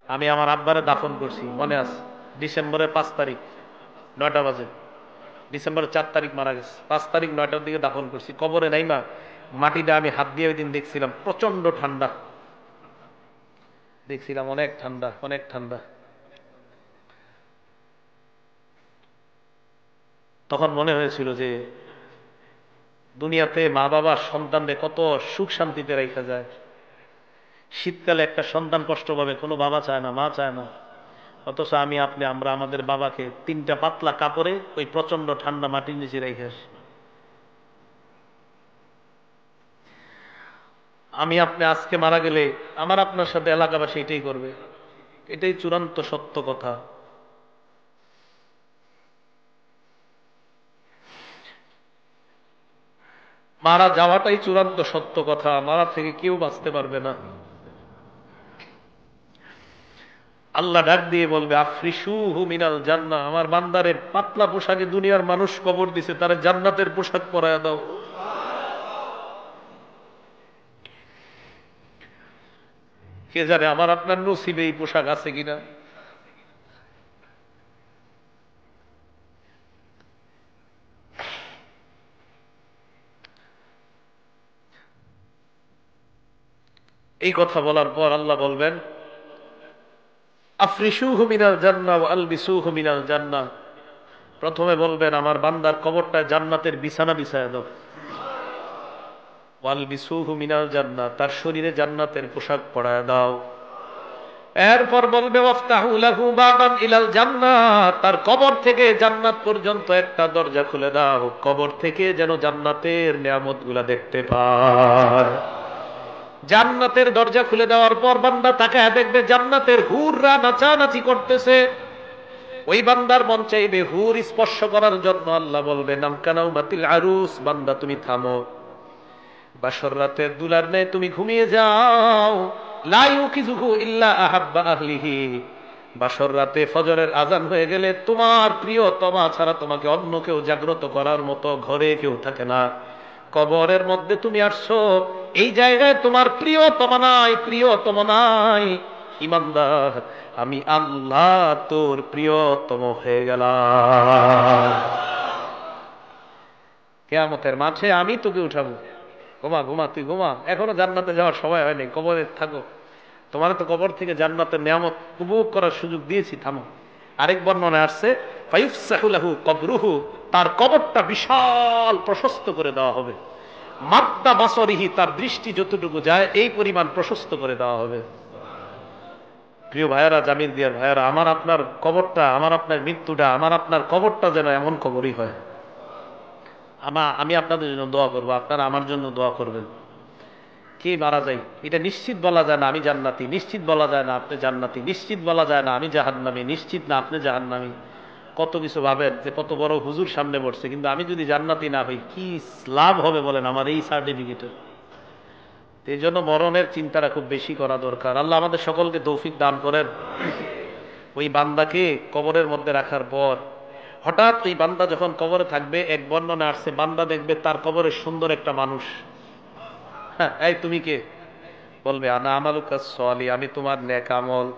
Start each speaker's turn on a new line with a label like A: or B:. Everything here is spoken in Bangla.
A: আমি আমার আব্বারে দাফন করছি, মনে আছে? ডিসেম্বরের 5 তারিখ, 9টা বাজে। ডিসেম্বরের 4 তারিখ মারা গেছে, 5 তারিখ 9টার দিকে দাফন করছি। কবরে নাই মা, মাটিটা আমি হাত দিয়ে ওই দিন দেখছিলাম, প্রচন্ড ঠান্ডা দেখছিলাম, অনেক ঠান্ডা, অনেক ঠান্ডা। তখন মনে হয়েছিল যে দুনিয়াতে মা বাবা সন্তানদের কত সুখ শান্তিতে রেখা যায়। শীতকালে একটা সন্তান কষ্ট পাবে, কোনো বাবা চায় না, মা চায় না। অথচ আমি আপনি আমরা আমাদের বাবাকে 3টা পাতলা কাপড়ে ওই প্রচন্ড ঠান্ডা মাটির নিচে রেখে আসি। আমি আপনি আজকে মারা গেলে আমার আপনার সাথে এলাকাবাসী এটাই করবে, এটাই চূড়ান্ত সত্য কথা। মারা যাওয়াটাই চূড়ান্ত সত্য কথা, মারা থেকে কেউ বাঁচতে পারবে না। আল্লাহ ডাক দিয়ে বলবে, আফরিসুহু মিনাল জান্নাহ, আমার বান্দারে পাতলা পোশাকে দুনিয়ার মানুষ কবর দিছে, তারা জান্নাতের পোশাক পরায় দাও। কে জানে আমার আপনার নসিবে এই পোশাক আছে কিনা। এই কথা বলার পর আল্লাহ বলবেন, আফরিসুহু মিনাল জান্নাহ ওয়া আলবিসুহু মিনাল জান্নাহ। প্রথমে বলবেন আমার বান্দার কবরটায় জান্নাতের বিছানা বিছায়া দাও। ওয়ালবিসুহু মিনাল জান্নাহ, তার শরীরে জান্নাতের পোশাক পরায় দাও। এরপর বলবে ওয়াফতাহু লাহু বাবান ইলাল জান্নাহ, তার কবর থেকে জান্নাত পর্যন্ত একটা দরজা খুলে দাও, কবর থেকে যেন জান্নাতের নিয়ামতগুলা দেখতে পায়। জান্নাতের দরজা খুলে দেওয়ার পর বান্দা তাকায় দেখবে জান্নাতের হুররা নাচানাচি করতেছে। ওই বান্দার মন চাইবে হুর স্পর্শ করার জন্য। আল্লাহ বলবে নামকানাউ মাতিল আরুস, বান্দা তুমি থামো, বাসর রাতের দুলার নেই তুমি ঘুমিয়ে যাও। লা ইউকিযুহু ইল্লা আহাব্বা আহলিহি, বাসর রাতে ফজরের আজান হয়ে গেলে তোমার প্রিয়তমা ছাড়া তোমাকে অন্য কেউ জাগ্রত করার মতো ঘরে কেউ থাকে না। কবরের মধ্যে তুমি আসছো, এই জায়গায় তোমার প্রিয়তমা নাই, প্রিয়তম নাই। ইমানদার, আমি আল্লাহ তোর প্রিয়তম হয়ে গেলাম। কিয়ামতের মাঠে আমি তোকে উঠাবো। ঘুমা ঘুমা, তুই ঘুমা, এখনো জান্নাতে যাওয়ার সময় হয়নি, কবরে থাকো। তোমার তো কবর থেকে জান্নাতের নিয়ামত উপভোগ করার সুযোগ দিয়েছি, থামো। আরেক বর্ণনায় আসছে ফায়ুফসাহু লাহু কবরুহু, তার কবরটা বিশাল প্রশস্ত করে দেওয়া হবে। মাদ্দা বাসরিহি, তার দৃষ্টি যতটুকু যায় এই পরিমাণ প্রশস্ত করে দেওয়া হবে। প্রিয় ভাইয়ারা, জামিল দিয়ার ভাইয়ারা, আমার আপনার কবরটা, আমার আপনার মৃত্যুটা, আমার আপনার কবরটা যেন এমন কবরই হয়। আমি আপনাদের জন্য দোয়া করবো, আপনারা আমার জন্য দোয়া করবেন। কে মারা যায় এটা নিশ্চিত বলা যায় না আমি জান্নাতি, নিশ্চিত বলা যায় না আপনি জান্নাতি, নিশ্চিত বলা যায় না আমি জাহান্নামী, নিশ্চিত না আপনি জাহান্নামী। কত কিছু ভাবেন যে কত বড় হুজুর সামনে পড়ছে, কিন্তু আমি যদি জান্নাতি না হই কি লাভ হবে বলেন আমার এই সার্টিফিকেটের। এই জন্য মরণের চিন্তাটা খুব বেশি করা দরকার। আল্লাহ আমাদের সকলকে তৌফিক দান করেন। ওই বান্দাকে কবরের মধ্যে রাখার পর হঠাৎ ওই বান্দা যখন কবরে থাকবে, এক বর্ণনা আসছে বান্দা দেখবে তার কবরে সুন্দর একটা মানুষ। হ্যাঁ, এই তুমি কে? বলবে আনা আমালুকা সলি, আমি তোমার নেক আমল।